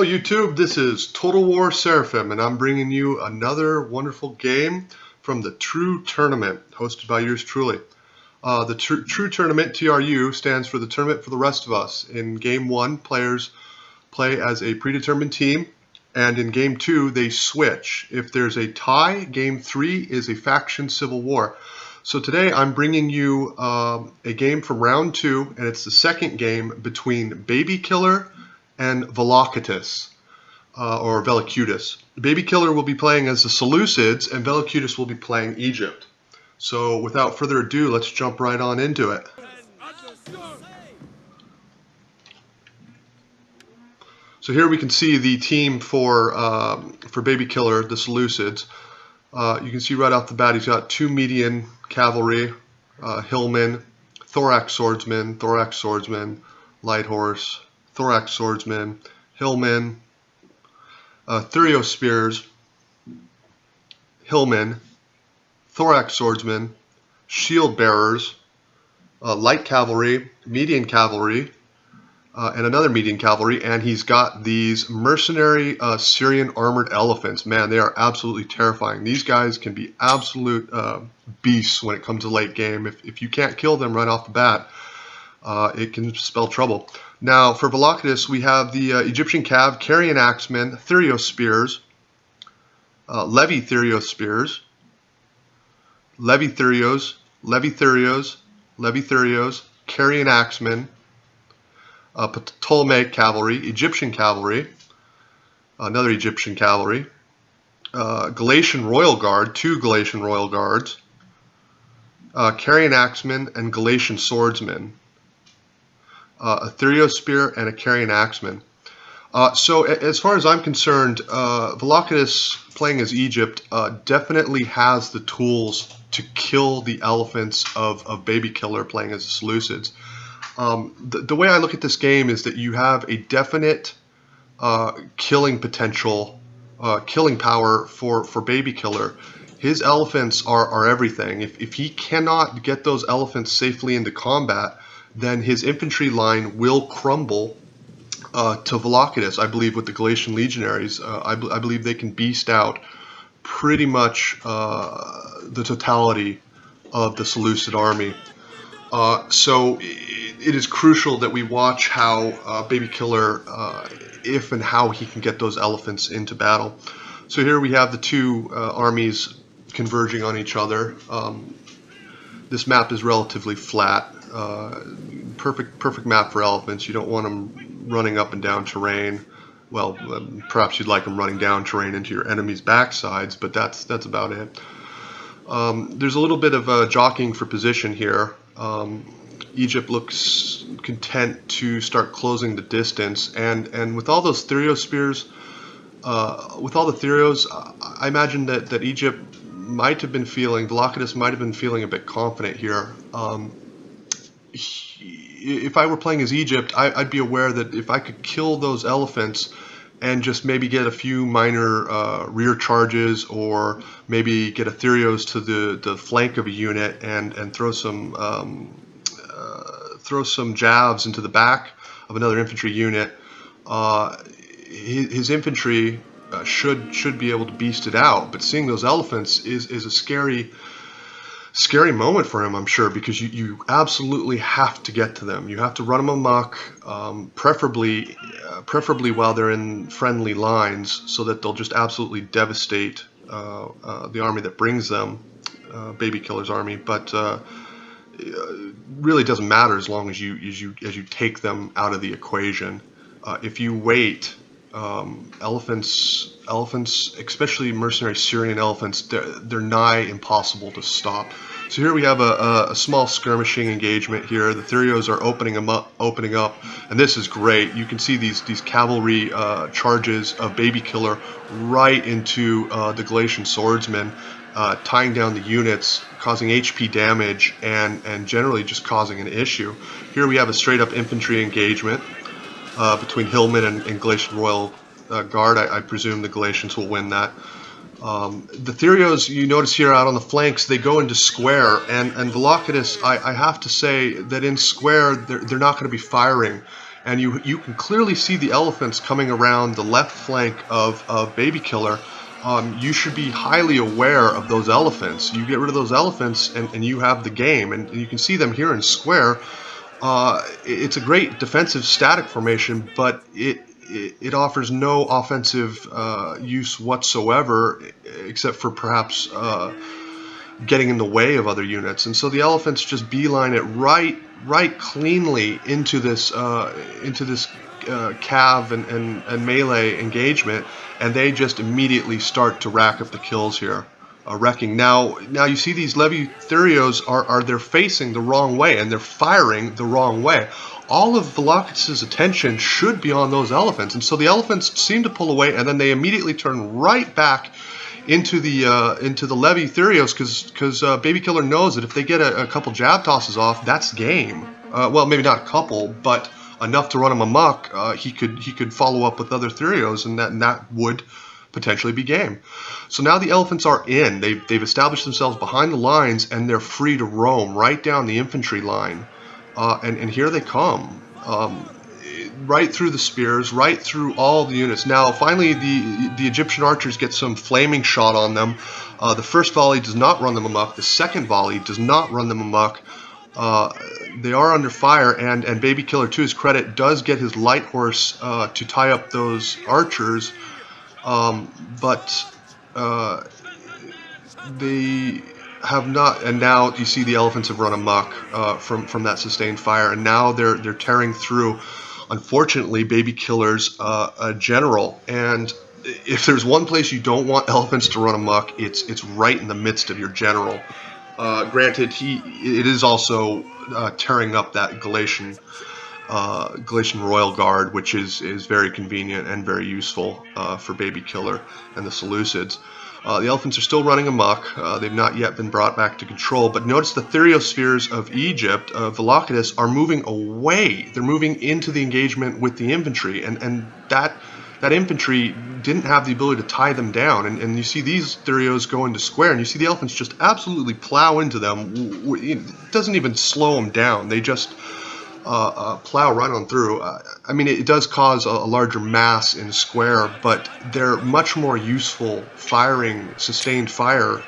YouTube, this is Total War Seraphim, and I'm bringing you another wonderful game from the TRU tournament, hosted by yours truly. The TRU tournament, TRU, stands for the Tournament for the Rest of Us. In Game 1, players play as a predetermined team, and in Game 2, they switch. If there's a tie, Game 3 is a faction civil war. So today I'm bringing you a game from Round 2, and it's the second game between BabyKiller and Vellocatus, or Vellocatus. BabyKiller will be playing as the Seleucids, and Vellocatus will be playing Egypt. So without further ado, let's jump right on into it. So here we can see the team for BabyKiller, the Seleucids. You can see right off the bat he's got two median cavalry, hillmen, thorax swordsman, light horse, thorax swordsman, hillmen, TRU spears, hillmen, thorax swordsman, shield bearers, light cavalry, median cavalry, and another median cavalry, and he's got these mercenary Syrian armored elephants. Man, they are absolutely terrifying. These guys can be absolute beasts when it comes to late game. If you can't kill them right off the bat, it can spell trouble. Now, for Vellocatus, we have the Egyptian cav, carrion axemen, TRU spears, levy TRU spears, levy TRUs, carrion axemen, Ptolemaic cavalry, Egyptian cavalry, another Egyptian cavalry, Galatian royal guard, two Galatian royal guards, carrion axemen and Galatian swordsmen, a TRU spear and a carrion axeman. So as far as I'm concerned, Vellocatus playing as Egypt definitely has the tools to kill the elephants of BabyKiller playing as the Seleucids. The way I look at this game is that you have a definite killing potential, killing power for BabyKiller. His elephants are everything. If he cannot get those elephants safely into combat, then his infantry line will crumble to Vellocatus. I believe with the Galatian legionaries, I believe they can beast out pretty much the totality of the Seleucid army. So it is crucial that we watch how BabyKiller, if and how he can get those elephants into battle. So here we have the two armies converging on each other. This map is relatively flat. Perfect map for elephants. You don't want them running up and down terrain. Well, perhaps you'd like them running down terrain into your enemy's backsides, but that's about it. There's a little bit of jockeying for position here. Egypt looks content to start closing the distance, and with all those TRU spears, with all the TRUs, I imagine that Egypt might have been feeling, Vellocatus might have been feeling a bit confident here. If I were playing as Egypt, I'd be aware that if I could kill those elephants and just maybe get a few minor rear charges, or maybe get a TRUs to the flank of a unit and throw some jabs into the back of another infantry unit, his infantry should be able to beast it out. But seeing those elephants is a scary moment for him, I'm sure, because you absolutely have to get to them. You have to run them amok, preferably while they're in friendly lines, so that they'll just absolutely devastate the army that brings them, BabyKiller's army. But it really doesn't matter as long as you take them out of the equation. If you wait, elephants, especially mercenary Syrian elephants, they're nigh impossible to stop. So here we have a small skirmishing engagement here. The TRUs are opening up, and this is great. You can see these cavalry charges of BabyKiller right into the Galatian swordsmen, tying down the units, causing HP damage, and generally just causing an issue. Here we have a straight-up infantry engagement between hillmen and Galatian royal guard. I presume the Galatians will win that. The TRUs, you notice here out on the flanks, they go into square, and Vellocatus, I have to say that in square they're not going to be firing and you can clearly see the elephants coming around the left flank of BabyKiller. You should be highly aware of those elephants. You get rid of those elephants, and you have the game. And you can see them here in square. It's a great defensive static formation, but it offers no offensive use whatsoever, except for perhaps getting in the way of other units. And so the elephants just beeline it right cleanly into this cav and melee engagement, and they just immediately start to rack up the kills here. Wrecking. Now you see these Leviatherios they're facing the wrong way, and they're firing the wrong way. All of Vellocatus' attention should be on those elephants, and so the elephants seem to pull away, and then they immediately turn right back into the Leviatherios, because BabyKiller knows that if they get a couple jab tosses off, that's game. Well, maybe not a couple, but enough to run him amok. He could follow up with other Therios, and that would potentially be game. So now the elephants are in. They've established themselves behind the lines, and they're free to roam right down the infantry line. And here they come, right through the spears, right through all the units. Now finally the Egyptian archers get some flaming shot on them. The first volley does not run them amok. The second volley does not run them amok. They are under fire, and BabyKiller, to his credit, does get his light horse to tie up those archers. But they have not, and now you see the elephants have run amok from that sustained fire, and now they're tearing through, unfortunately, BabyKiller's general. And if there's one place you don't want elephants to run amok, it's right in the midst of your general. Granted, it is also tearing up that Galatian Royal Guard, which is very convenient and very useful for BabyKiller and the Seleucids. The elephants are still running amok. They've not yet been brought back to control, but notice the Theriospheres of Egypt, Vellocatus, are moving away. They're moving into the engagement with the infantry, and that infantry didn't have the ability to tie them down. And you see these Therios go into square, and you see the elephants just absolutely plow into them. It doesn't even slow them down. They just plow right on through. I mean, it does cause a larger mass in square, but they're much more useful firing sustained fire.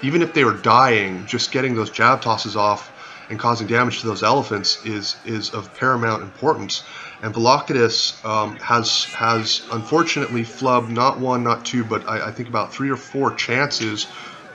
Even if they were dying, just getting those jab tosses off and causing damage to those elephants is of paramount importance. And Vellocatus has unfortunately flubbed not one, not two, but I think about 3 or 4 chances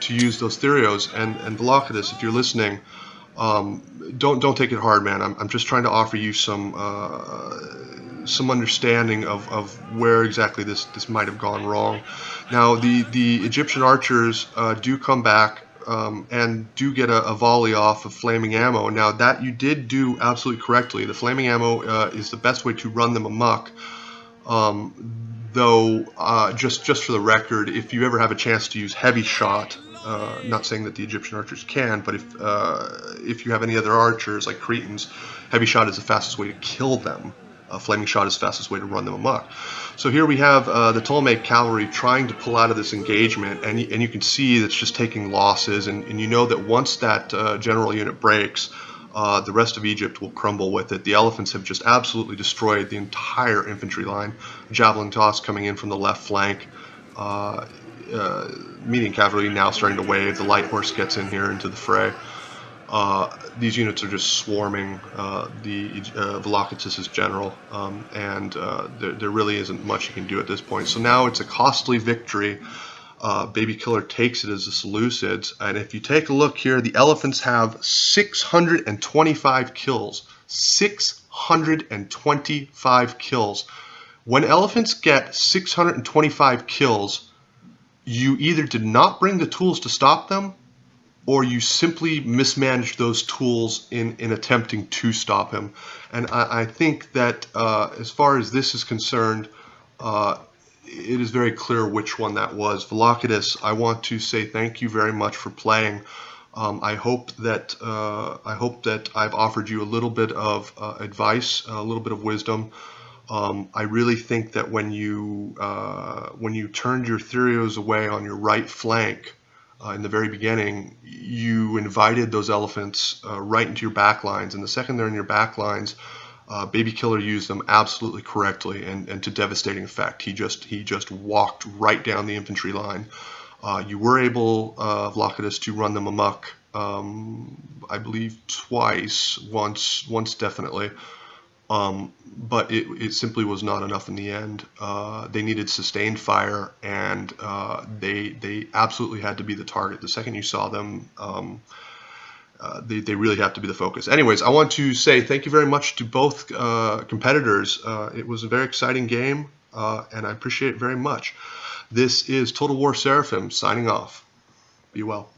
to use those Therios. And Vellocatus, if you're listening, don't take it hard, man. I'm just trying to offer you some understanding of where exactly this might have gone wrong. Now the Egyptian archers do come back and do get a volley off of flaming ammo. Now that you did do absolutely correctly. The flaming ammo is the best way to run them amok. Though just for the record, if you ever have a chance to use heavy shot. Not saying that the Egyptian archers can, but if you have any other archers like Cretans, heavy shot is the fastest way to kill them. Flaming shot is the fastest way to run them amok. So here we have the Ptolemaic cavalry trying to pull out of this engagement, and you can see that's just taking losses, and you know that once that general unit breaks, the rest of Egypt will crumble with it. The elephants have just absolutely destroyed the entire infantry line. Javelin toss coming in from the left flank. Median cavalry now starting to wave. The light horse gets in here into the fray. These units are just swarming the Vellocatus' general, and there really isn't much you can do at this point. So now it's a costly victory. BabyKiller takes it as the Seleucids, and if you take a look here, the elephants have 625 kills. 625 kills. When elephants get 625 kills, you either did not bring the tools to stop them, or you simply mismanaged those tools in attempting to stop him. And I think that as far as this is concerned, it is very clear which one that was. Vellocatus, I want to say thank you very much for playing. I hope that I've offered you a little bit of advice, a little bit of wisdom. I really think that when you turned your Therios away on your right flank in the very beginning, you invited those elephants right into your back lines, and the second they're in your back lines, BabyKiller used them absolutely correctly and to devastating effect. He just walked right down the infantry line. You were able, Vellocatus, to run them amok, I believe twice, once definitely. But it simply was not enough in the end. They needed sustained fire, and they absolutely had to be the target. The second you saw them, they really have to be the focus. Anyways, I want to say thank you very much to both competitors. It was a very exciting game, and I appreciate it very much. This is Total War Seraphim signing off. Be well.